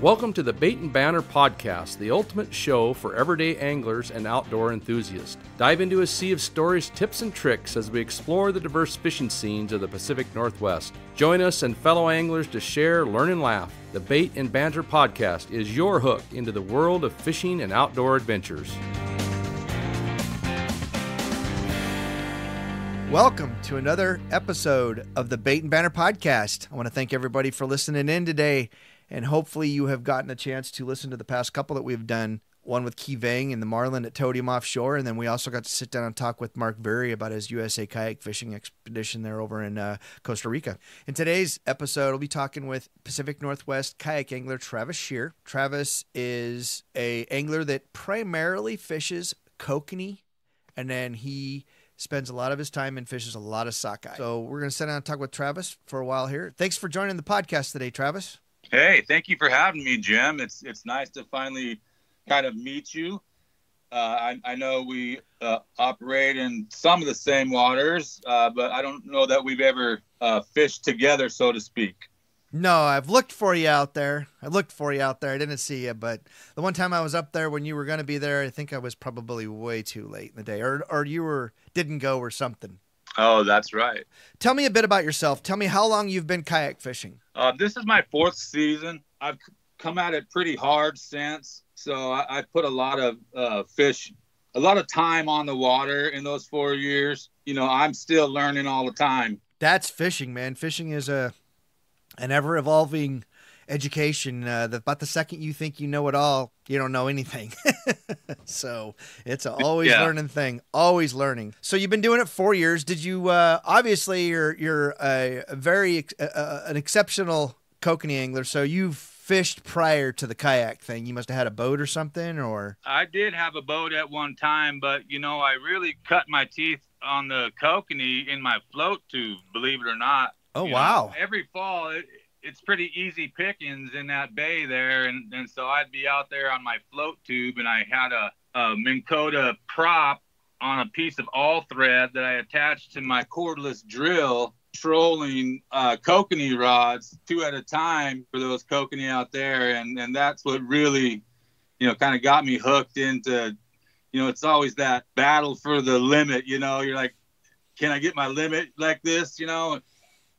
Welcome to the Bait and Banter Podcast, the ultimate show for everyday anglers and outdoor enthusiasts. Dive into a sea of stories, tips, and tricks as we explore the diverse fishing scenes of the Pacific Northwest. Join us and fellow anglers to share, learn, and laugh. The Bait and Banter Podcast is your hook into the world of fishing and outdoor adventures. Welcome to another episode of the Bait and Banter Podcast. I want to thank everybody for listening in today. And hopefully you have gotten a chance to listen to the past couple that we've done, one with Key Vang and the Marlin that towed him offshore. And then we also got to sit down and talk with Mark Berry about his USA kayak fishing expedition there over in Costa Rica. In today's episode, we'll be talking with Pacific Northwest kayak angler Travis Shear. Travis is an angler that primarily fishes Kokanee, and then he spends a lot of his time and fishes a lot of sockeye. So we're going to sit down and talk with Travis for a while here. Thanks for joining the podcast today, Travis. Hey, thank you for having me, Jim. It's nice to finally kind of meet you. I know we operate in some of the same waters, but I don't know that we've ever fished together, so to speak. No, I've looked for you out there. I didn't see you, but the one time I was up there when you were going to be there, I think I was probably way too late in the day, or you didn't go or something. Oh, that's right. Tell me a bit about yourself. Tell me how long you've been kayak fishing. This is my fourth season. I've come at it pretty hard since. So I put a lot of a lot of time on the water in those 4 years. You know, I'm still learning all the time. That's fishing, man. Fishing is an ever-evolving education. About the second you think you know it all, you don't know anything. So it's an always learning thing, always learning. So you've been doing it 4 years. Did you, obviously you're a very, an exceptional Kokanee angler. So you've fished prior to the kayak thing. You must've had a boat or something, or? I did have a boat at one time, but you know, I really cut my teeth on the Kokanee in my float tube, believe it or not. Oh, wow. Every fall, it's pretty easy pickings in that bay there. And so I'd be out there on my float tube, and I had a Minn Kota prop on a piece of all thread that I attached to my cordless drill, trolling Kokanee rods 2 at a time for those Kokanee out there. And that's what really, you know, kind of got me hooked into, you know, it's always that battle for the limit. You know, you're like, can I get my limit like this? You know,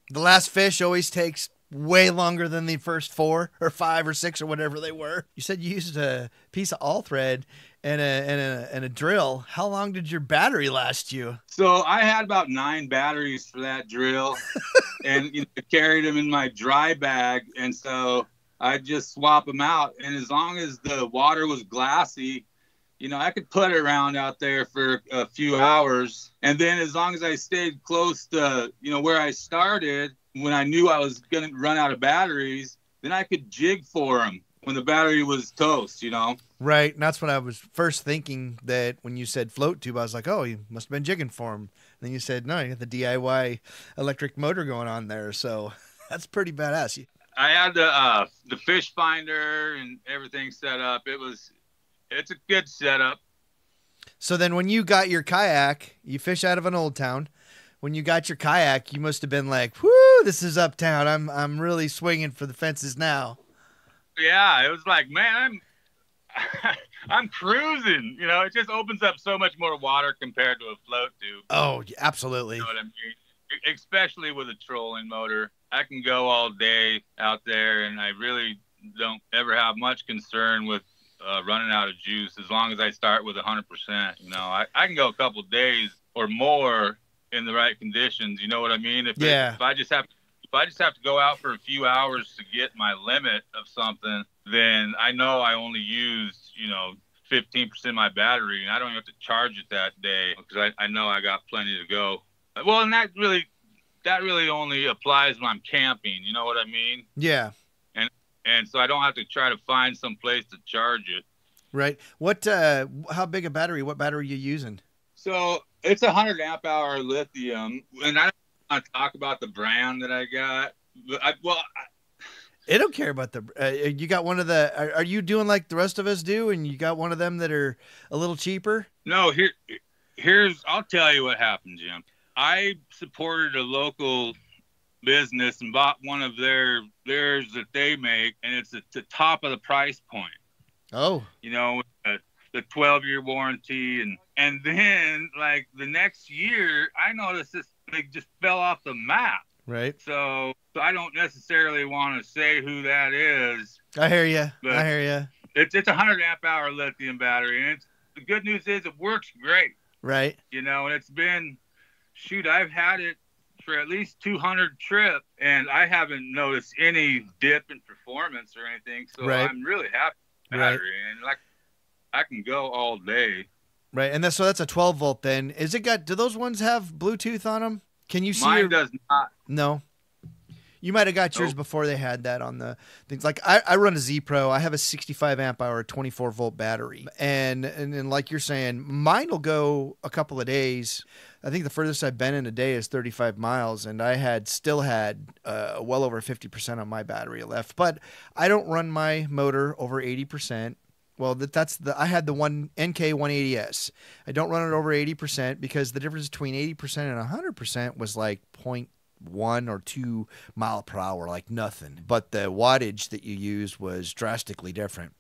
the last fish always takes way longer than the first 4 or 5 or 6 or whatever they were. You said you used a piece of all thread and a drill. How long did your battery last you? So I had about 9 batteries for that drill, and you know, I carried them in my dry bag, and so I just swap them out. And as long as the water was glassy, you know, I could put it around out there for a few hours. And then as long as I stayed close to, you know, where I started, when I knew I was going to run out of batteries, then I could jig for them when the battery was toast, you know? Right. And that's what I was first thinking, that when you said float tube, I was like, oh, you must have been jigging for him. And then you said, no, you got the DIY electric motor going on there. So that's pretty badass. I had the fish finder and everything set up. It's a good setup. So then when you got your kayak, you fish out of an old town. When you got your kayak, you must have been like, whoo, this is uptown. I'm really swinging for the fences now. Yeah, it was like, man, I'm cruising. You know, it just opens up so much more water compared to a float tube. Oh, absolutely. You know what I mean? Especially with a trolling motor. I can go all day out there, and I really don't ever have much concern with running out of juice as long as I start with 100%. You know, I can go a couple days or more in the right conditions. You know what I mean? If I just have to go out for a few hours to get my limit of something, then I know I only used, you know, 15% of my battery, and I don't even have to charge it that day because I know I got plenty to go. Well, and that really only applies when I'm camping. You know what I mean? Yeah. And so I don't have to try to find some place to charge it. Right. What? How big a battery? What battery are you using? So it's 100 amp hour lithium, and I don't want to talk about the brand that I got. But I don't care about the. You got one of the. Are you doing like the rest of us do, and you got one of them that are a little cheaper? No. Here's. I'll tell you what happened, Jim. I supported a local business and bought one of theirs that they make, and it's at the top of the price point. Oh, You know, the 12-year warranty, and then like the next year, I noticed this thing just fell off the map. right. So I don't necessarily want to say who that is. I hear you. I hear you. It's a 100 amp hour lithium battery, and the good news is it works great. Right. You know, and it's been, I've had it for at least 200 trips, and I haven't noticed any dip in performance or anything. So right. I'm really happy with the battery, and like I can go all day. Right, and so that's a 12 volt. Then is it got? Do those ones have Bluetooth on them? Can you see? Mine does not. No. You might have got yours before they had that on the things. Like I run a Z Pro. I have a 65 amp hour, 24 volt battery, and like you're saying, mine will go a couple of days. I think the furthest I've been in a day is 35 miles, and I still had well over 50% on my battery left. But I don't run my motor over 80%. Well, I had the one NK180S. I don't run it over 80% because the difference between 80% and 100% was like 0.1 or 2 mile per hour, like nothing. But the wattage that you used was drastically different.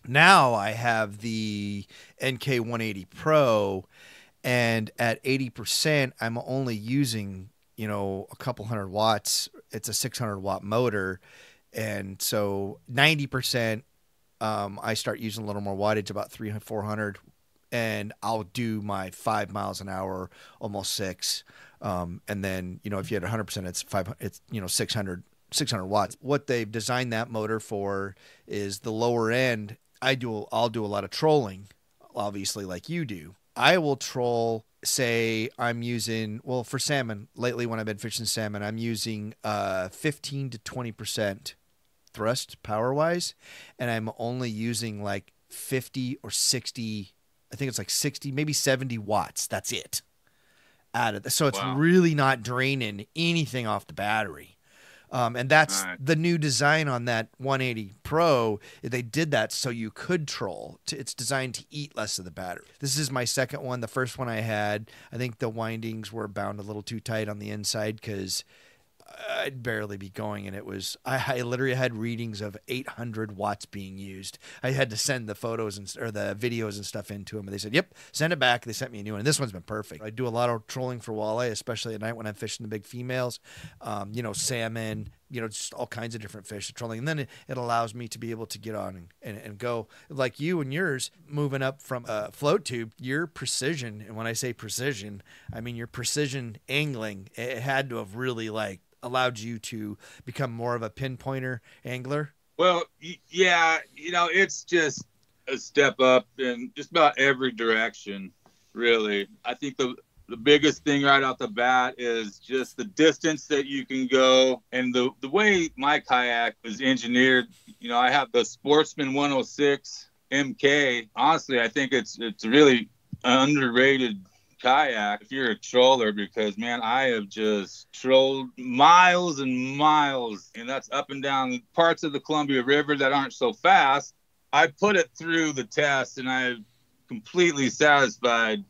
Now I have the NK180 Pro, and at 80%, I'm only using, a couple hundred watts. It's a 600 watt motor. And so 90%, I start using a little more wattage, about 300, 400, and I'll do my 5 miles an hour, almost 6. And then, if you had 100%, it's 600 watts. What they've designed that motor for is the lower end. I'll do a lot of trolling, obviously, like you do. I will troll, say I'm using, for salmon, lately when I've been fishing salmon, I'm using 15 to 20% thrust power-wise, and I'm only using like 50 or 60, I think it's like 60, maybe 70 watts. That's it. So it's really not draining anything off the battery. And that's the new design on that 180 Pro. They did that so you could troll. It's designed to eat less of the battery. This is my second one. The first one I had, I think the windings were bound a little too tight on the inside because I'd barely be going, and I literally had readings of 800 watts being used. I had to send the photos or the videos and stuff into them, and they said, "Yep, send it back." They sent me a new one, and this one's been perfect. I do a lot of trolling for walleye, especially at night when I'm fishing the big females, salmon, just all kinds of different fish trolling, and then it allows me to be able to get on and go like you and yours, moving up from a float tube. Your precision, and when I say precision, I mean your precision angling. It had to have really allowed you to become more of a pinpointer angler? Well, yeah, it's just a step up in just about every direction, really. I think the biggest thing right off the bat is just the distance that you can go, and the way my kayak was engineered. I have the Sportsman 106 MK. Honestly, I think it's really underrated kayak if you're a troller, because man, I have just trolled miles and miles, and that's up and down parts of the Columbia River that aren't so fast. I put it through the test, and I'm completely satisfied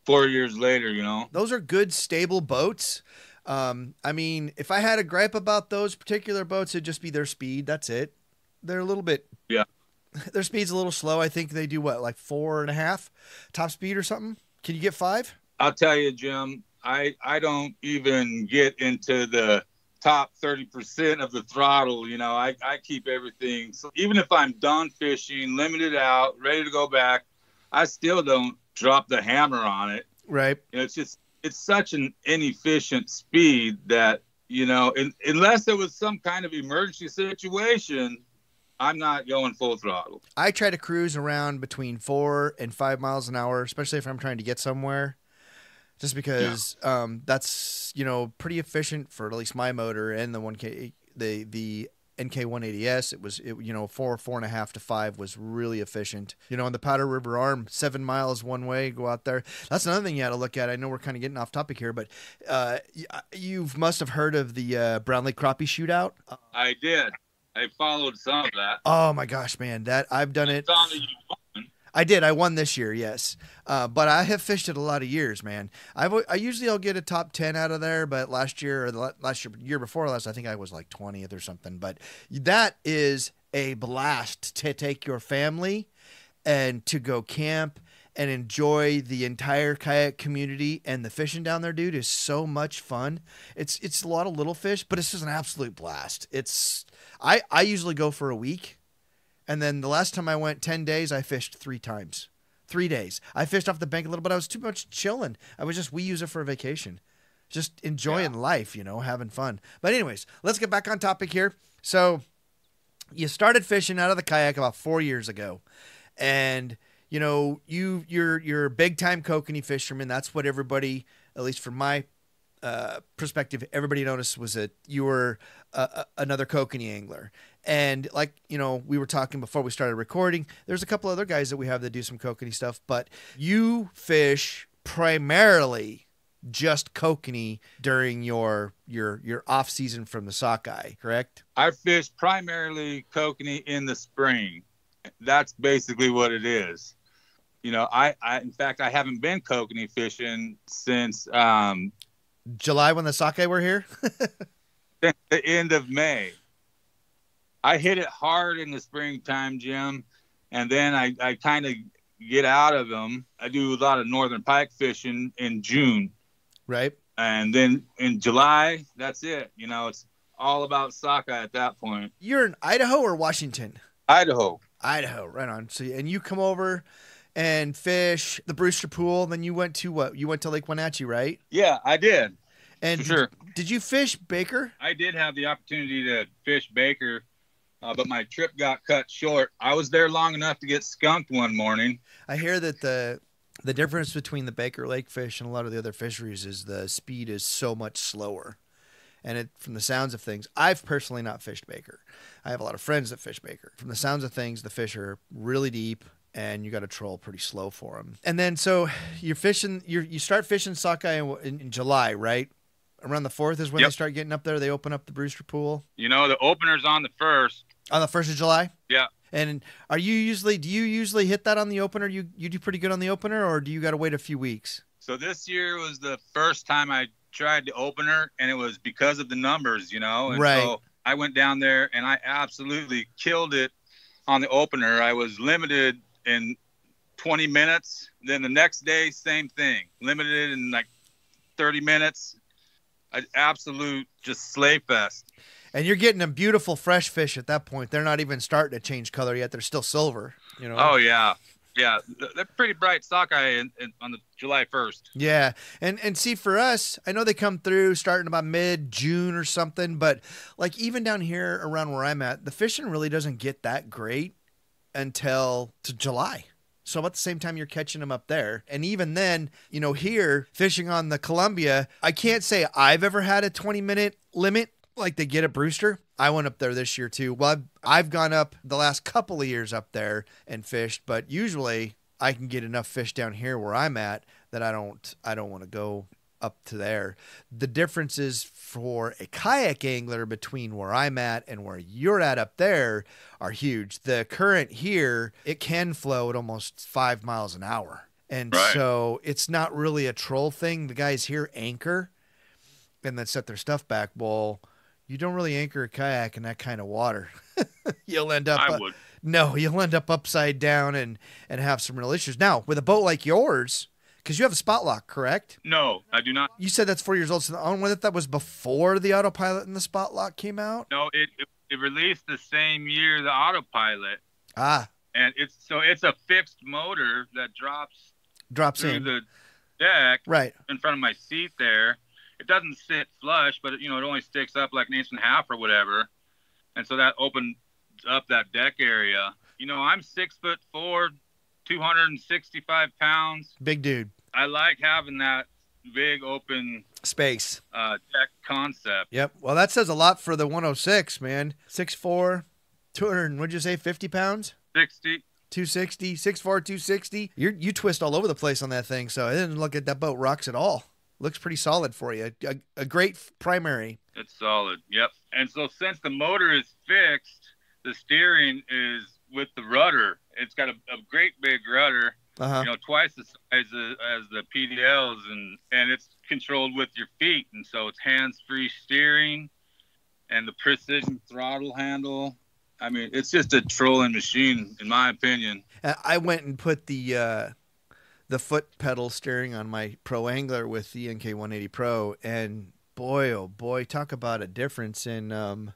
4 years later. Those are good, stable boats. I mean, if I had a gripe about those particular boats, it'd just be their speed. That's it. They're a little bit, their speed's a little slow. I think they do like 4.5 top speed or something. Can you get 5? I'll tell you, Jim, I don't even get into the top 30% of the throttle. I keep everything. So even if I'm done fishing, limited out, ready to go back, I still don't drop the hammer on it. Right. It's such an inefficient speed that, unless it was some kind of emergency situation, I'm not going full throttle. I try to cruise around between 4 and 5 miles an hour, especially if I'm trying to get somewhere, just because that's, pretty efficient for at least my motor and the 1K, the NK180S. It was, 4.5 to 5 was really efficient. On the Powder River Arm, 7 miles one way, go out there. That's another thing you had to look at. I know we're kind of getting off topic here, but you must have heard of the Brown Lake Crappie Shootout. I did. I followed some of that. Oh my gosh, man! That I've done it. I did. I won this year, yes. But I have fished it a lot of years, man. I'll get a top 10 out of there, but year before last, I think I was like 20th or something. But that is a blast to take your family and to go camp and enjoy the entire kayak community, and the fishing down there, dude, is so much fun. It's a lot of little fish, but it's just an absolute blast. I usually go for a week, and then the last time I went 10 days, I fished 3 times. 3 days. I fished off the bank a little bit. I was too much chilling. We use it for a vacation. Just enjoying life, having fun. But anyways, let's get back on topic here. So you started fishing out of the kayak about 4 years ago, and you're a big time kokanee fisherman. That's what everybody, at least from my perspective, everybody noticed was that you were another kokanee angler. And we were talking before we started recording, there's a couple other guys that we have that do some kokanee stuff, but you fish primarily just kokanee during your off season from the Sockeye, correct? I fish primarily kokanee in the spring. That's basically what it is. I in fact, I haven't been kokanee fishing since July, when the Sockeye were here. The end of May. I hit it hard in the springtime, Jim, and then I kind of get out of them. I do a lot of northern pike fishing in June, right? And then in July, that's it. It's all about Sockeye at that point. You're in Idaho or Washington? Idaho, right on. So, and you come over and fish the Brewster Pool. Then you went to what? You went to Lake Wenatchee, right? Yeah, I did. And sure. Did you fish Baker? I did have the opportunity to fish Baker, but my trip got cut short. I was there long enough to get skunked one morning. I hear that the difference between the Baker Lake fish and a lot of the other fisheries is the speed is so much slower. And from the sounds of things, I've personally not fished Baker. I have a lot of friends that fish Baker. From the sounds of things, the fish are really deep, and you got to troll pretty slow for them. And then so you're fishing. You start fishing Sockeye in July, right? Around the 4th is when they start getting up there. They open up the Brewster Pool. The opener's on the 1st. On the 1st of July. Yeah. And do you usually hit that on the opener? You do pretty good on the opener, or do you got to wait a few weeks? So this year was the first time I tried the opener, and it was because of the numbers, And right. So I went down there and I absolutely killed it on the opener. I was limited in 20 minutes. Then the next day, same thing, limited in like 30 minutes. An absolute just sleigh fest. And you're getting them beautiful fresh fish at that point. They're not even starting to change color yet. They're still silver, Oh, yeah. Yeah, they're pretty bright Sockeye on the July 1st. Yeah, and see, for us, I know they come through starting about mid-June or something, but like even down here around where I'm at, the fishing really doesn't get that great until to July. So about the same time you're catching them up there. And even then, here, fishing on the Columbia, I can't say I've ever had a 20-minute limit like they get at Brewster. I went up there this year too. Well, I've gone up the last couple of years up there and fished, but usually I can get enough fish down here where I'm at that I don't want to go up to there. The differences for a kayak angler between where I'm at and where you're at up there are huge. The current here, it can flow at almost 5 miles an hour. And so it's not really a troll thing. The guys here anchor and then set their stuff back. Well, you don't really anchor a kayak in that kind of water. You'll end up you'll end up upside down and have some real issues. Now, with a boat like yours, because you have a spot lock, correct? No, I do not. You said that's 4 years old. So I wonder if that was before the autopilot and the spot lock came out? No, it released the same year the autopilot. Ah. And it's a fixed motor that drops through in the deck right in front of my seat there. It doesn't sit flush, but it only sticks up like 1.5 inches or whatever. And so that opens up that deck area. I'm 6'4", 265 pounds. Big dude. I like having that big open space deck concept. Yep. Well, that says a lot for the 106, man. 6'4", 200, what'd you say, 50 pounds? 60. 260, 6'4", 260. You twist all over the place on that thing, so I didn't look at that boat rocks at all. Looks pretty solid for you. A great primary. It's solid. Yep. And so since the motor is fixed, the steering is with the rudder. it's got a great big rudder, twice the size as the PDLs, and it's controlled with your feet, and so it's hands-free steering and the precision throttle handle. I mean, it's just a trolling machine, in my opinion. I went and put the foot pedal steering on my Pro Angler with the NK180 Pro, and boy, oh boy, talk about a difference in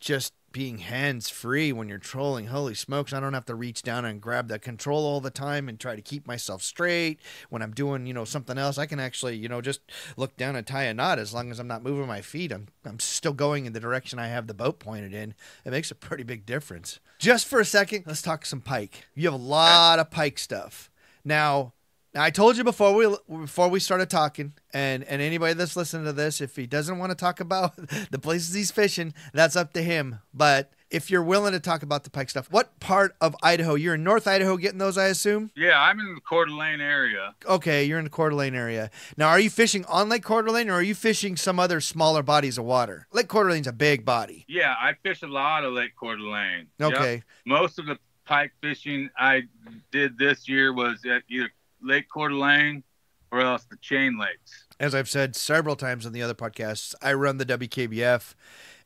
just being hands-free when you're trolling. Holy smokes, I don't have to reach down and grab the control all the time and try to keep myself straight. When I'm doing, something else, I can actually, just look down and tie a knot. As long as I'm not moving my feet, I'm still going in the direction I have the boat pointed in. It makes a pretty big difference. Just for a second, let's talk some pike. You have a lot of pike stuff. Now, I told you before we started talking, and anybody that's listening to this, if he doesn't want to talk about the places he's fishing, that's up to him. But if you're willing to talk about the pike stuff, what part of Idaho? You're in North Idaho getting those, I assume? Yeah, I'm in the Coeur d'Alene area. Okay, you're in the Coeur d'Alene area. Now, are you fishing on Lake Coeur d'Alene, or are you fishing some other smaller bodies of water? Lake Coeur d'Alene's a big body. Yeah, I fish a lot of Lake Coeur d'Alene. Okay. Yep. Most of the pike fishing I did this year was at either Lake Coeur d'Alene or else the chain lakes. As I've said several times on the other podcasts, I run the WKBF,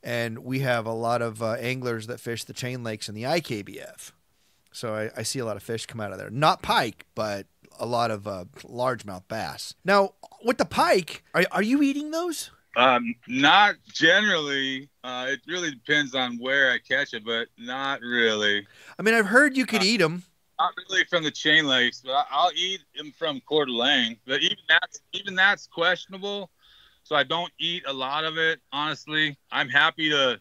and we have a lot of anglers that fish the chain lakes and the IKBF. So I see a lot of fish come out of there. Not pike, but a lot of largemouth bass. Now, with the pike, are you eating those? Not generally. It really depends on where I catch it, but not really. I mean, I've heard you could eat them. Not really from the chain lakes, but I'll eat them from Coeur d'Alene. But even that's questionable, so I don't eat a lot of it. Honestly, I'm happy to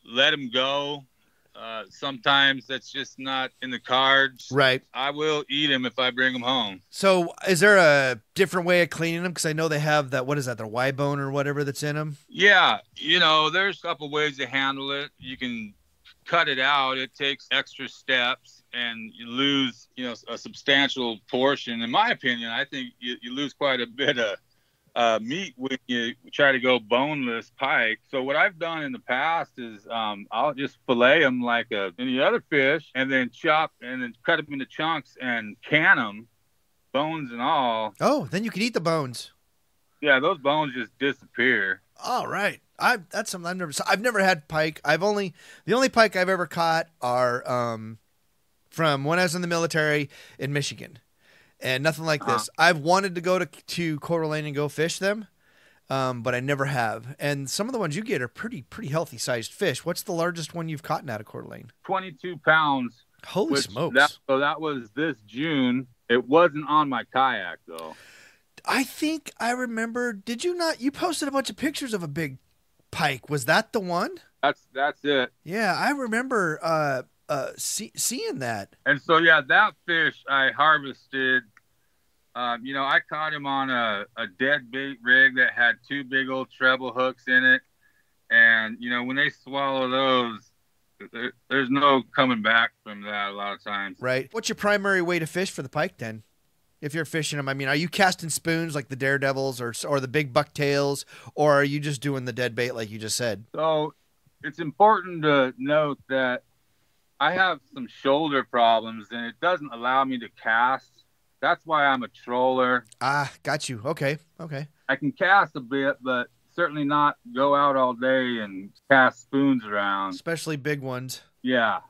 let them go. Sometimes that's just not in the cards. Right. I will eat them if I bring them home. So is there a different way of cleaning them? Because I know they have that, what is that, the Y bone or whatever that's in them? Yeah. There's a couple ways to handle it. You can cut it out. It takes extra steps, and you lose, a substantial portion. In my opinion, I think you lose quite a bit of meat when you try to go boneless pike. So what I've done in the past is I'll just fillet them like any other fish, and then chop and then cut them into chunks and can them, bones and all. Oh, then you can eat the bones. Yeah, those bones just disappear. All right. That's something I've never had pike. The only pike I've ever caught are from when I was in the military in Michigan, and nothing like this. I've wanted to go to Coeur d'Alene and go fish them, but I never have. And some of the ones you get are pretty healthy sized fish. What's the largest one you've caught out of Coeur d'Alene? 22 pounds. Holy smokes! That was this June. It wasn't on my kayak though. I think I remember. Did you not? You posted a bunch of pictures of a big pike. Was that the one? That's it. Yeah, I remember seeing that. And so that fish I harvested. I caught him on a dead bait rig that had two big old treble hooks in it, and when they swallow those, there's no coming back from that a lot of times. Right. What's your primary way to fish for the pike then? If you're fishing them, I mean, are you casting spoons like the daredevils or the big bucktails, or are you just doing the dead bait like you just said? So it's important to note that I have some shoulder problems, and it doesn't allow me to cast. That's why I'm a troller. Ah, got you. Okay. I can cast a bit, but certainly not go out all day and cast spoons around. Especially big ones. Yeah.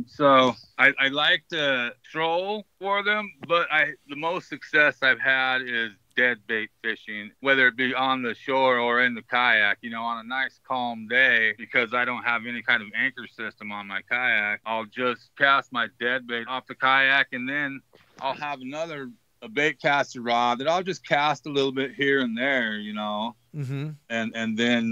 So I like to troll for them, but the most success I've had is dead bait fishing, whether it be on the shore or in the kayak, on a nice calm day, because I don't have any kind of anchor system on my kayak. I'll just cast my dead bait off the kayak, and then I'll have a bait caster rod that I'll just cast a little bit here and there, Mm-hmm. And then,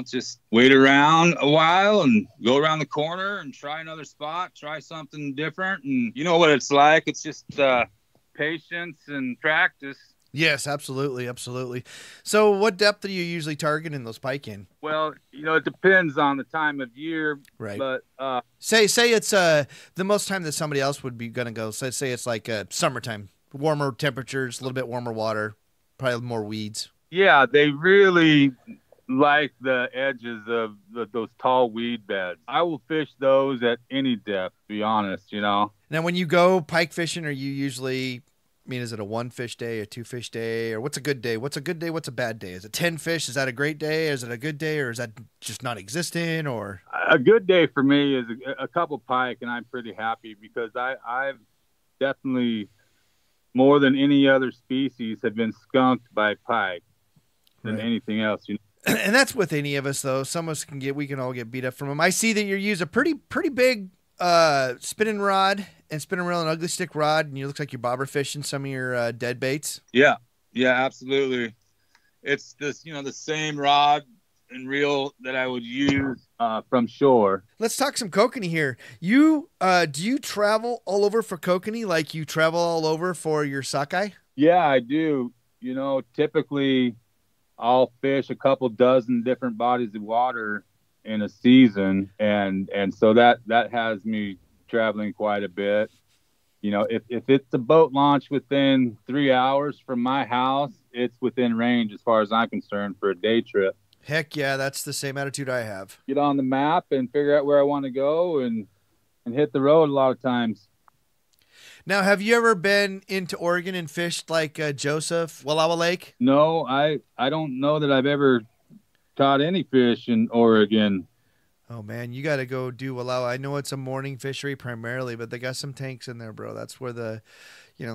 just wait around a while and go around the corner and try another spot, try something different. And you know what it's like. It's just patience and practice. Yes, absolutely. So what depth are you usually targeting those pike in? Well, it depends on the time of year. Right. But say it's the most time that somebody else would be going to go. So say it's like summertime, warmer temperatures, a little bit warmer water, probably more weeds. Yeah, they really like the edges of those tall weed beds. I will fish those at any depth, to be honest, you know. Now, when you go pike fishing, are you usually, I mean, is it a 1 fish day, a 2 fish day, or what's a good day? What's a good day? What's a bad day? Is it 10 fish? Is that a great day? Is it a good day, or is that just not existing? Or A good day for me is a couple pike, and I'm pretty happy because I've definitely, more than any other species, have been skunked by pike than anything else, you know. And that's with any of us, though. Some of us we can all get beat up from them. I see that you use a pretty big spinning rod and spinning reel and ugly stick rod, and you look like you're bobber fishing some of your dead baits. Yeah, absolutely. It's this, the same rod and reel that I would use from shore. Let's talk some kokanee here. You do you travel all over for kokanee like you travel all over for your sockeye? Yeah, I do. Typically I'll fish a couple dozen different bodies of water in a season, and so that has me traveling quite a bit. If it's a boat launch within 3 hours from my house, it's within range as far as I'm concerned for a day trip. Heck yeah, that's the same attitude I have. Get on the map and figure out where I want to go and hit the road a lot of times. Now, have you ever been into Oregon and fished like Joseph, Wallowa Lake? No, I don't know that I've ever caught any fish in Oregon. Oh, man, you got to go do Wallowa. I know it's a morning fishery primarily, but they got some tanks in there, bro. That's where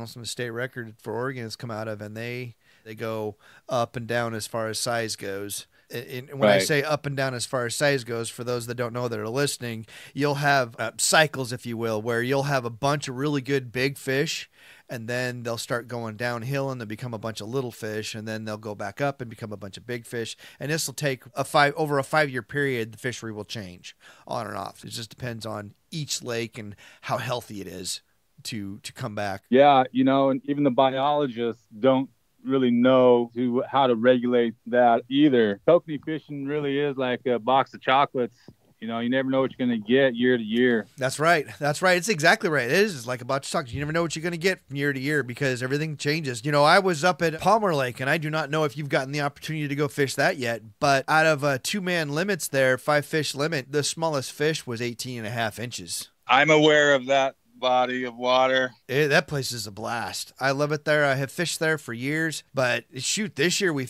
some state record for Oregon has come out of, and they go up and down as far as size goes. And when I say up and down as far as size goes, for those that don't know that are listening, you'll have cycles, if you will, where you'll have a bunch of really good big fish, and then they'll start going downhill and they'll become a bunch of little fish, and then they'll go back up and become a bunch of big fish. And this will take over a 5-year period. The fishery will change on and off. It just depends on each lake and how healthy it is to come back. Yeah, and even the biologists don't really know how to regulate that either. Kokanee fishing really is like a box of chocolates. You never know what you're going to get year to year. That's right. It's exactly right. It is like a box of chocolates. You never know what you're going to get from year to year because everything changes. I was up at Palmer Lake, and I do not know if you've gotten the opportunity to go fish that yet, but out of 2-man limits there, 5-fish limit, the smallest fish was 18.5 inches. I'm aware of that body of water. That place is a blast. I love it there. I have fished there for years, but shoot, this year we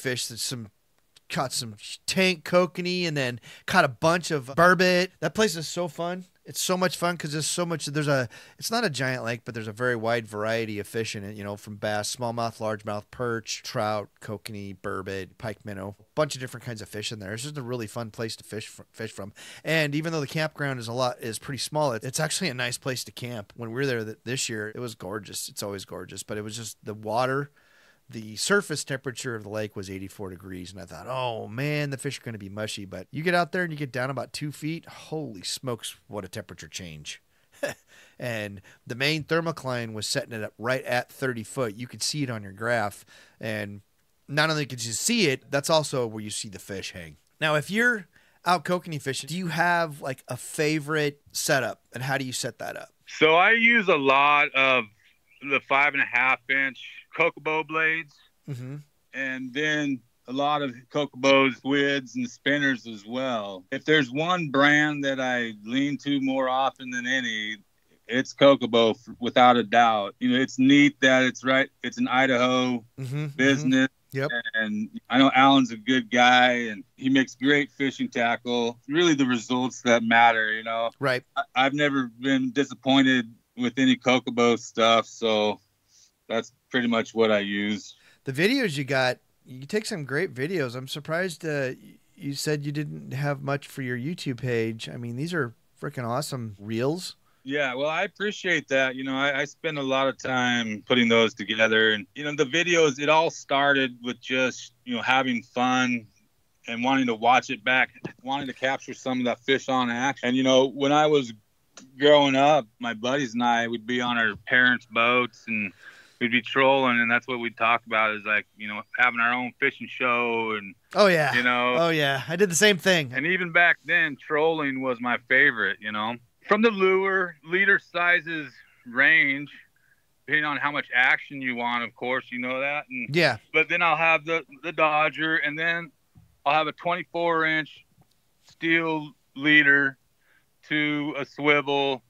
caught some tank kokanee and then caught a bunch of burbot. That place is so fun. It's so much fun because there's so much. It's not a giant lake, but there's a very wide variety of fish in it. From bass, smallmouth, largemouth, perch, trout, kokanee, burbot, pike minnow, a bunch of different kinds of fish in there. It's just a really fun place to fish from. And even though the campground is pretty small, it's actually a nice place to camp. When we were there this year, it was gorgeous. It's always gorgeous, but it was just the water. The surface temperature of the lake was 84 degrees, and I thought, oh, man, the fish are going to be mushy. But you get out there and you get down about 2 feet, holy smokes, what a temperature change. And the main thermocline was setting it up right at 30 foot. You could see it on your graph, and not only could you see it, that's also where you see the fish hang. Now, if you're out kokanee fishing, do you have like a favorite setup, and how do you set that up? So I use a lot of the 5.5-inch Kokobo blades, and then a lot of Kokobo's squids and spinners as well. If there's one brand that I lean to more often than any, it's Kokobo without a doubt. It's neat that it's an Idaho business. Yep. And I know Alan's a good guy, and he makes great fishing tackle. Really the results that matter, Right. I've never been disappointed with any Kokobo stuff, so that's pretty much what I use. The videos you take some great videos. I'm surprised you said you didn't have much for your YouTube page. I mean, these are freaking awesome reels. Yeah, well, I appreciate that. I spend a lot of time putting those together. And, the videos, it all started with just, having fun and wanting to watch it back, wanting to capture some of that fish on action. And, when I was growing up, my buddies and I would be on our parents' boats and we'd be trolling, and that's what we'd talk about is like, having our own fishing show. And oh yeah, oh yeah, I did the same thing. And even back then, trolling was my favorite. From the lure, leader sizes range, depending on how much action you want, of course, that. And, yeah. But then I'll have the Dodger, and then I'll have a 24-inch steel leader to a swivel,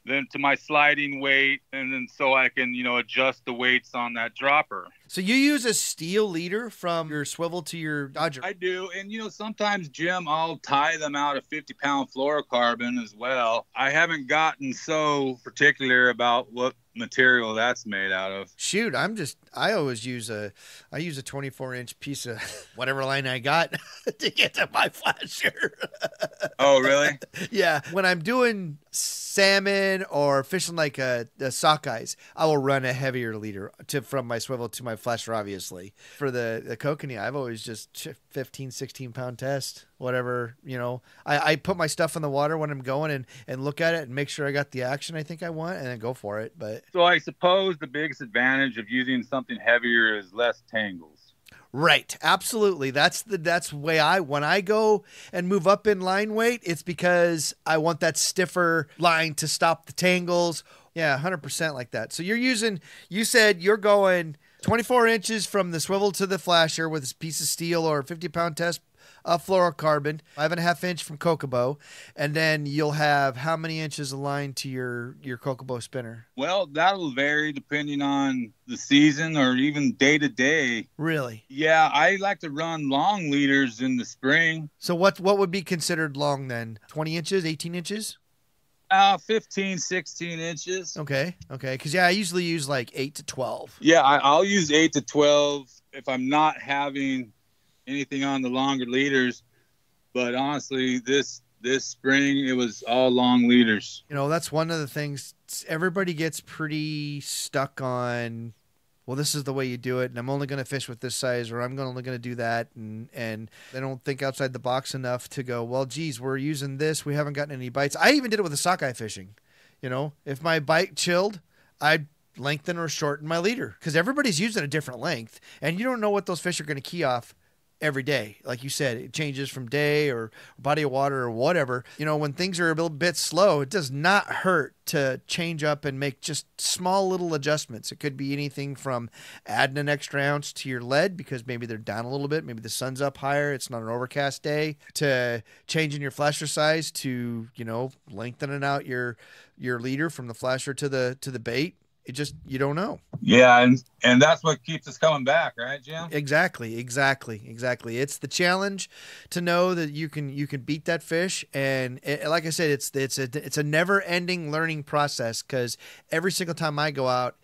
then to my sliding weight, and then so I can, adjust the weights on that dropper. So you use a steel leader from your swivel to your Dodger? I do. And, sometimes, Jim, I'll tie them out of 50-pound fluorocarbon as well. I haven't gotten so particular about what material that's made out of. Shoot, I always use a 24-inch piece of whatever line I got to get to my flasher. Oh, really? Yeah. When I'm doing salmon or fishing like the sockeyes, I will run a heavier leader from my swivel to my flasher, obviously. For the kokanee, I've always just 15, 16-pound test, whatever, I put my stuff in the water when I'm going and look at it and make sure I got the action I think I want and then go for it. But so I suppose the biggest advantage of using something heavier is less tangles. Right. Absolutely. That's the way when I go and move up in line weight, it's because I want that stiffer line to stop the tangles. Yeah, 100% like that. So you said you're going 24 inches from the swivel to the flasher with a piece of steel or 50-pound test fluorocarbon, 5.5 inch from Kokobo, and then you'll have how many inches of line to your Kokobo spinner? Well, that'll vary depending on the season or even day to day. Really? Yeah, I like to run long leaders in the spring. So what would be considered long then? 20 inches, 18 inches? 15, 16 inches. Okay. Because, I usually use like 8 to 12. Yeah, I'll use 8 to 12 if I'm not having anything on the longer leaders. But honestly, this spring, it was all long leaders. That's one of the things everybody gets pretty stuck on. Well, this is the way you do it, and I'm only going to fish with this size, or I'm only going to do that, and they don't think outside the box enough to go, well, geez, we're using this. We haven't gotten any bites. I even did it with the sockeye fishing. If my bite chilled, I'd lengthen or shorten my leader because everybody's using a different length, and you don't know what those fish are going to key off every day. Like you said, it changes from day or body of water or whatever. When things are a little bit slow, it does not hurt to change up and make just small little adjustments. It could be anything from adding an extra ounce to your lead because maybe they're down a little bit, maybe the sun's up higher, it's not an overcast day, to changing your flasher size to, lengthening out your leader from the flasher to the bait. You don't know. Yeah, and that's what keeps us coming back, right, Jim? Exactly. It's the challenge to know that you can beat that fish, and like I said, it's a never-ending learning process because every single time I go out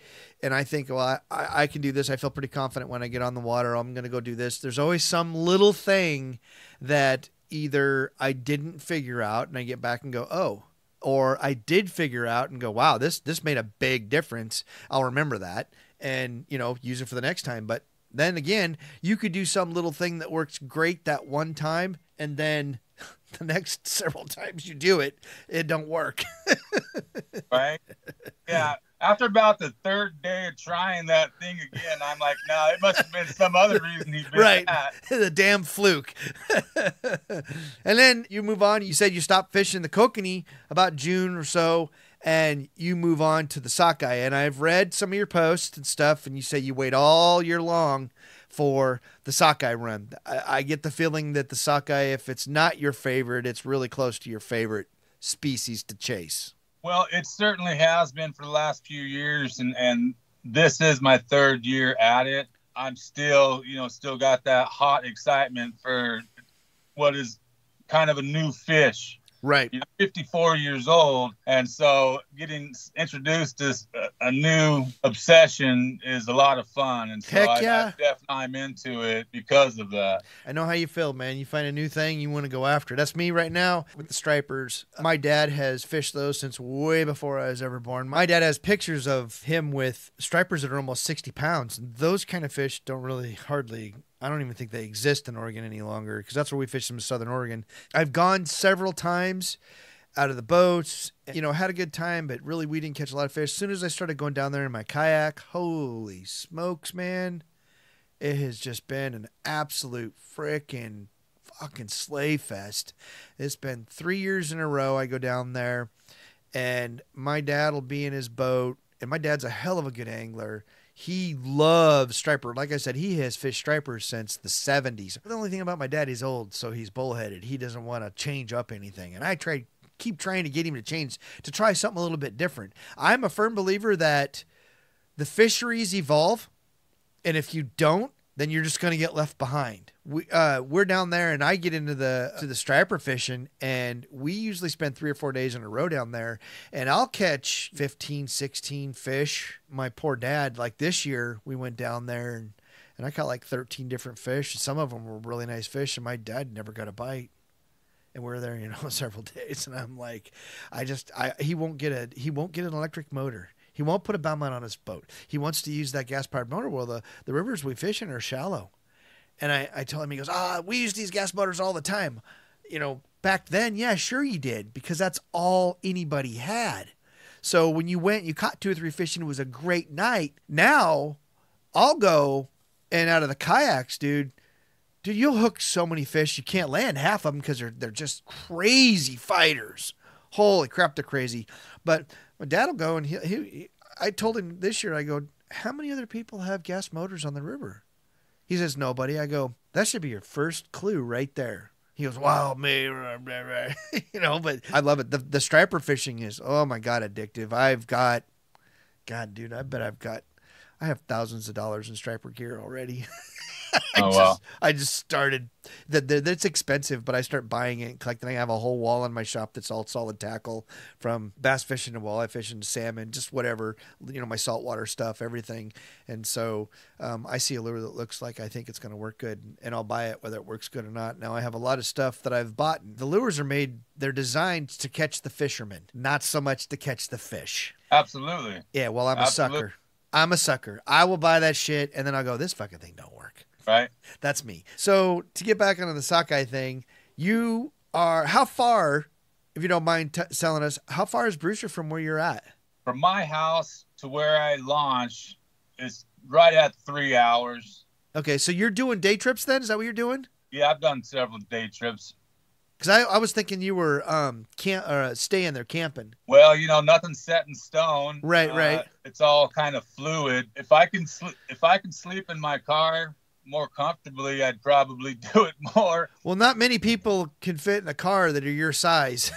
and I think, well, I can do this, I feel pretty confident when I get on the water, I'm going to go do this. There's always some little thing that either I didn't figure out and I get back and go, oh, or I did figure out and go, wow, this made a big difference. I'll remember that and, use it for the next time. But then again, you could do some little thing that works great that one time, and then the next several times you do it, it don't work. Right? Yeah. After about the third day of trying that thing again, I'm like, no, it must have been some other reason he bit right. that. The damn fluke. And then you move on. You said you stopped fishing the kokanee about June or so, and you move on to the sockeye. And I've read some of your posts and stuff, and you say you wait all year long for the sockeye run. I get the feeling that the sockeye, if it's not your favorite, it's really close to your favorite species to chase. Well, it certainly has been for the last few years, and this is my third year at it. I'm still got that hot excitement for what is kind of a new fish. Right. 54 years old. And so getting introduced to a new obsession is a lot of fun. And so Heck yeah. I'm into it because of that. I know how you feel, man. You find a new thing, you want to go after it. That's me right now with the stripers. My dad has fished those since way before I was ever born. My dad has pictures of him with stripers that are almost 60 pounds. Those kind of fish don't really I don't even think they exist in Oregon any longer because that's where we fish them in Southern Oregon. I've gone several times out of the boats, had a good time, but really we didn't catch a lot of fish. As soon as I started going down there in my kayak, holy smokes, man, it has just been an absolute freaking fucking sleigh fest. It's been 3 years in a row I go down there, and my dad will be in his boat, and my dad's a hell of a good angler. He loves striper. Like I said, he has fished stripers since the 70s. The only thing about my dad, he's old, so he's bullheaded. He doesn't want to change up anything. And I keep trying to get him to try something a little bit different. I'm a firm believer that the fisheries evolve, and if you don't, then you're just going to get left behind. We're down there, and I get into the striper fishing, and we usually spend 3 or 4 days in a row down there, and I'll catch 15, 16 fish. My poor dad, like this year, we went down there, and I caught like 13 different fish. Some of them were really nice fish, and my dad never got a bite. And we're there, several days, and I'm like, he won't get an electric motor. He won't put a bow mount on his boat. He wants to use that gas-powered motor. Well, the rivers we fish in are shallow. And I told him, he goes, we use these gas motors all the time. Back then, yeah, sure you did, because that's all anybody had. So when you went, you caught 2 or 3 fish, and it was a great night. Now, I'll go, and out of the kayaks, dude, you'll hook so many fish, you can't land half of them because they're just crazy fighters. Holy crap, they're crazy. But my dad will go, and I told him this year, I go, how many other people have gas motors on the river? He says, nobody. I go, that should be your first clue right there. He goes, wow, me, but I love it. The striper fishing is, oh my God, addictive. I have thousands of dollars in striper gear already. I just started. That's expensive, but I start buying it and collecting. I have a whole wall in my shop that's all solid tackle, from bass fishing to walleye fishing to salmon, just whatever, my saltwater stuff, everything. And so I see a lure that looks like I think it's going to work good, and I'll buy it whether it works good or not. Now I have a lot of stuff that I've bought. The lures are they're designed to catch the fisherman, not so much to catch the fish. Absolutely. Yeah, well, I'm a sucker. I'm a sucker. I will buy that shit, and then I'll go, this fucking thing don't work. Right. That's me. So to get back onto the Sockeye thing, you are, how far, if you don't mind telling us, how far is Brewster from where you're at? From my house to where I launch is right at 3 hours. Okay, so you're doing day trips then? Is that what you're doing? Yeah, I've done several day trips. Because I was thinking you were staying there camping. Well, nothing's set in stone. Right. It's all kind of fluid. If I can sleep in my car more comfortably, I'd probably do it more. Well, not many people can fit in a car that are your size.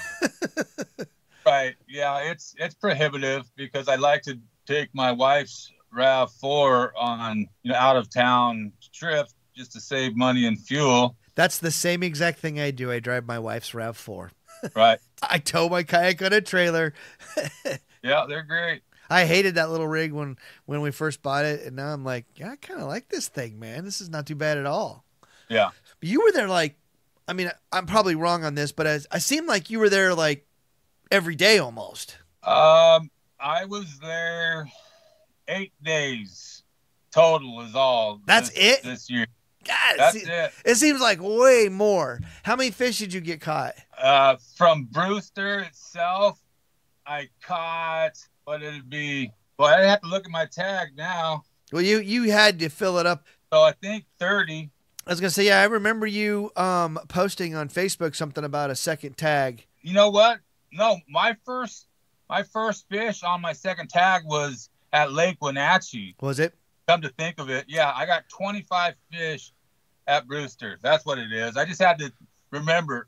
Right. Yeah, it's prohibitive, because I like to take my wife's RAV4 on out of town trips just to save money and fuel. That's the same exact thing I do. I drive my wife's RAV4. Right. I tow my kayak on a trailer. Yeah, they're great. I hated that little rig when we first bought it, and now I'm like, yeah, I kind of like this thing, man. This is not too bad at all. Yeah. But you were there I'm probably wrong on this, but I seemed like you were there like every day almost. I was there 8 days total is all. That's it? This year. God, that's it. It seems like way more. How many fish did you get caught? From Brewster itself, I caught, what it'd be. Well, I'd have to look at my tag now. Well, you had to fill it up. So I think 30. I was gonna say, yeah, I remember you posting on Facebook something about a second tag. You know what? No, my first fish on my second tag was at Lake Wenatchee. Was it? Come to think of it, yeah, I got 25 fish at Brewster. That's what it is. I just had to remember.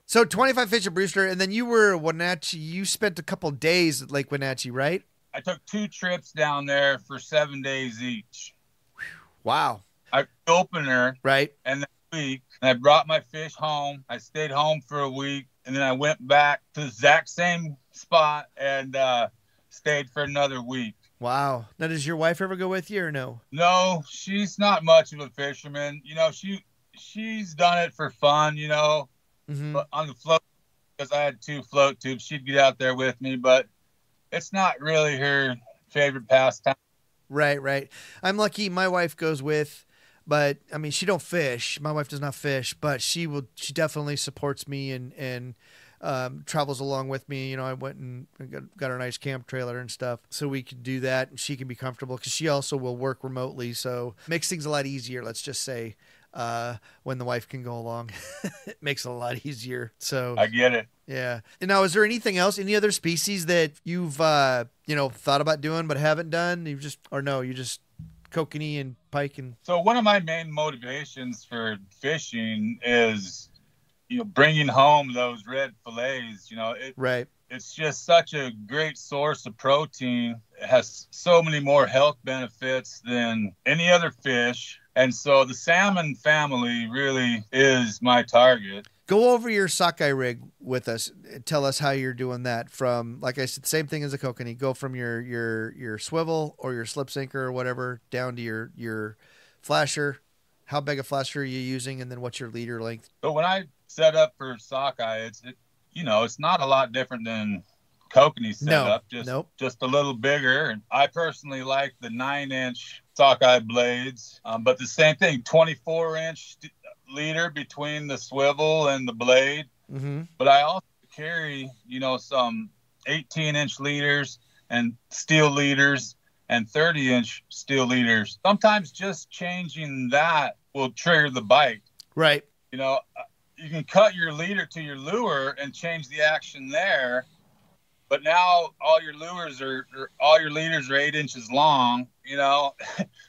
So 25 fish at Brewster, and then you were at Wenatchee. You spent a couple days at Lake Wenatchee, right? I took 2 trips down there for 7 days each. Wow. I opener. Right. And that week, and I brought my fish home. I stayed home for a week, and then I went back to the exact same spot and stayed for another week. Wow. Now, does your wife ever go with you or no? No, she's not much of a fisherman. She's done it for fun, but on the float, because I had 2 float tubes, she'd get out there with me, but it's not really her favorite pastime. Right. I'm lucky my wife goes with, but I mean, she don't fish. My wife does not fish, but she definitely supports me and travels along with me. I went and got her nice camp trailer and stuff so we could do that, and she can be comfortable because she also will work remotely. So it makes things a lot easier. Let's just say, when the wife can go along, it makes it a lot easier. So I get it. Yeah. And now, is there anything else, any other species that you've, thought about doing but haven't done? You just kokanee and pike? And So one of my main motivations for fishing is, bringing home those red fillets. Right. It's just such a great source of protein. It has so many more health benefits than any other fish. And so the salmon family really is my target. Go over your sockeye rig with us. Tell us how you're doing that. From, like I said, same thing as a kokanee. Go from your swivel or your slip sinker or whatever down to your flasher. How big a flasher are you using, and then what's your leader length? So when I set up for sockeye, it's not a lot different than kokanee setup. Just a little bigger. And I personally like the 9-inch sockeye blades, but the same thing, 24-inch leader between the swivel and the blade. Mm-hmm. But I also carry, some 18-inch leaders and steel leaders and 30-inch steel leaders. Sometimes just changing that will trigger the bite. Right. You can cut your leader to your lure and change the action there. But now all your leaders are 8 inches long,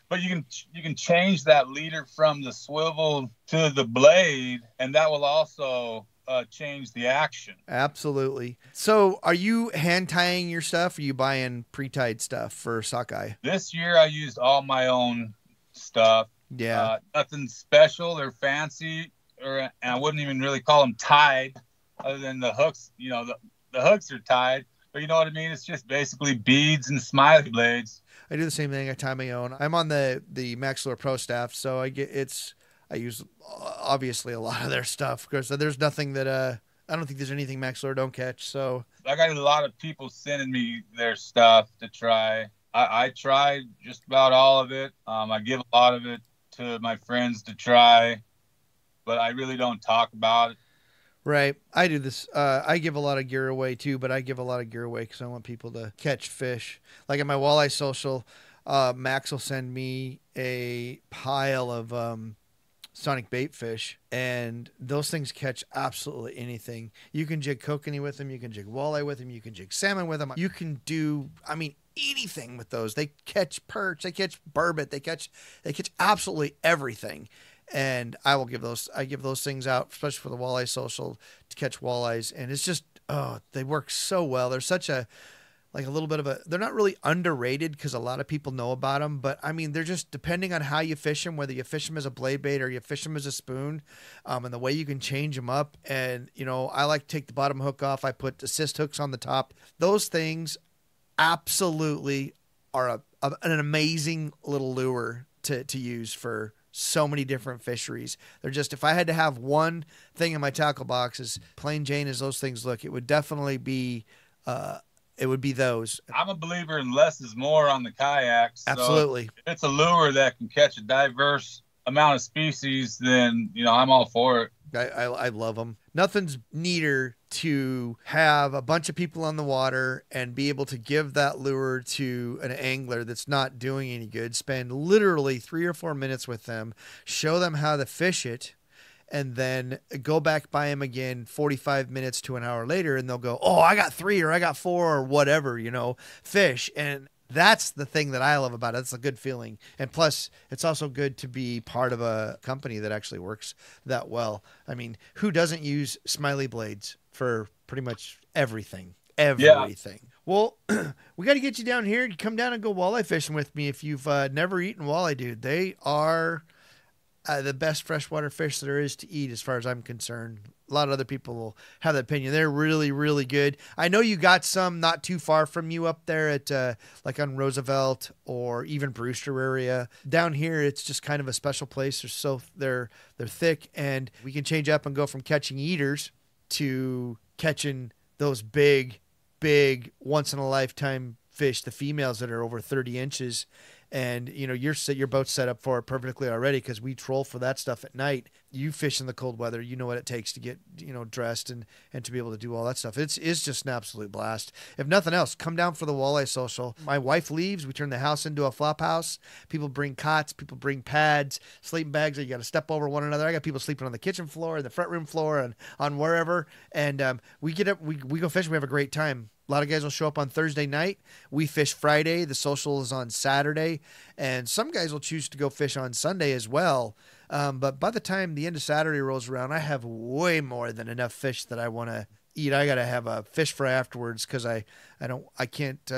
but you can change that leader from the swivel to the blade, and that will also change the action. Absolutely. So are you hand tying your stuff, or are you buying pre-tied stuff for sockeye? This year I used all my own stuff. Yeah. Nothing special or fancy, and I wouldn't even really call them tied, other than the hooks. The hooks are tied, but you know what I mean? It's just basically beads and smiley blades. I do the same thing. I tie my own. I'm on the Max Lure Pro staff, so I use obviously a lot of their stuff, because there's nothing that I don't think there's anything Max Lure don't catch. So I got a lot of people sending me their stuff to try. I tried just about all of it. I give a lot of it to my friends to try, but I really don't talk about it. Right. I do this. I give a lot of gear away too, but I give a lot of gear away because I want people to catch fish. Like at my walleye social, Max will send me a pile of sonic bait fish, and those things catch absolutely anything. You can jig kokanee with them. You can jig walleye with them. You can jig salmon with them. You can do, anything with those. They catch perch. They catch burbot. They catch absolutely everything. And I give those things out, especially for the walleye social, to catch walleyes. And it's just, they work so well. They're such a little bit of they're not really underrated because a lot of people know about them, but they're just, depending on how you fish them, whether you fish them as a blade bait or you fish them as a spoon, and the way you can change them up. And, I like to take the bottom hook off. I put assist hooks on the top. Those things absolutely are an amazing little lure to use for so many different fisheries. They're just, if I had to have one thing in my tackle box, as plain Jane as those things look, it would definitely be those. I'm a believer in less is more on the kayaks. Absolutely. So if it's a lure that can catch a diverse amount of species, then I'm all for it. I love them. Nothing's neater to have a bunch of people on the water and be able to give that lure to an angler that's not doing any good, spend literally 3 or 4 minutes with them, show them how to fish it, and then go back by them again 45 minutes to an hour later, and they'll go, oh, I got 3 or I got 4 or whatever, fish. And that's the thing that I love about it. It's a good feeling. And plus, it's also good to be part of a company that actually works that well. Who doesn't use smiley blades for pretty much everything? Everything. Yeah. Well, we got to get you down here. You come down and go walleye fishing with me if you've never eaten walleye, dude. They are the best freshwater fish there is to eat as far as I'm concerned. A lot of other people will have that opinion. They're really, really good. I know you got some not too far from you up there at like on Roosevelt or even Brewster area. Down here, it's just kind of a special place. They're thick, and we can change up and go from catching eaters to catching those big once in a lifetime fish, the females that are over 30 inches. And, your boat's set up for it perfectly already because we troll for that stuff at night. You fish in the cold weather. You know what it takes to get, dressed and to be able to do all that stuff. It's just an absolute blast. If nothing else, come down for the Walleye Social. My wife leaves. We turn the house into a flop house. People bring cots. People bring pads, sleeping bags that you got to step over one another. I got people sleeping on the kitchen floor, the front room floor, and on wherever. And we get up. We go fishing. We have a great time. A lot of guys will show up on Thursday night. We fish Friday. The social is on Saturday. And some guys will choose to go fish on Sunday as well. But by the time the end of Saturday rolls around, I have way more than enough fish that I want to eat. I got to have a fish fry afterwards because I can't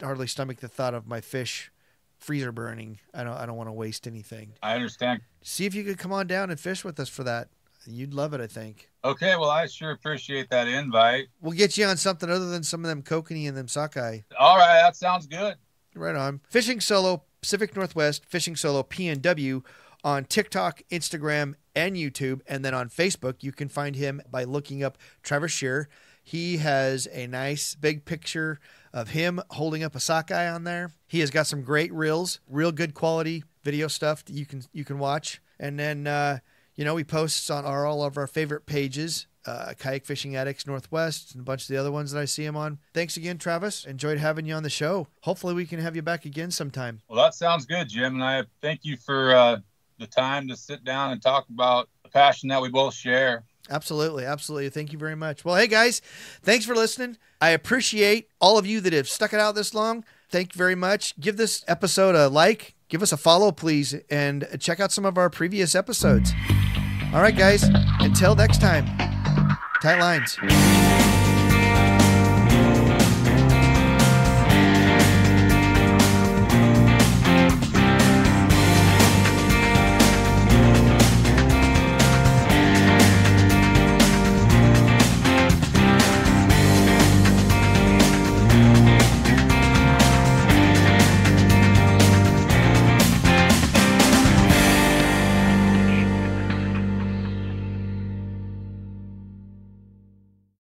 hardly stomach the thought of my fish freezer burning. I don't want to waste anything. I understand. See if you could come on down and fish with us for that. You'd love it, I think. Okay, well, I sure appreciate that invite. We'll get you on something other than some of them Kokanee and them Sockeye. All right, that sounds good. Right on. Fishing Solo, Pacific Northwest, Fishing Solo, PNW, on TikTok, Instagram, and YouTube. And then on Facebook, you can find him by looking up Travis Shear. He has a nice big picture of him holding up a sockeye on there. He has got some great reels, real good quality video stuff that you can watch. And then, he posts on all of our favorite pages, Kayak Fishing Addicts Northwest, and a bunch of the other ones that I see him on. Thanks again, Travis. Enjoyed having you on the show. Hopefully we can have you back again sometime. Well, that sounds good, Jim. And I thank you for the time to sit down and talk about the passion that we both share. Absolutely. Absolutely. Thank you very much. Well, hey, guys, thanks for listening. I appreciate all of you that have stuck it out this long. Thank you very much. Give this episode a like. Give us a follow, please, and check out some of our previous episodes. All right, guys, until next time, tight lines.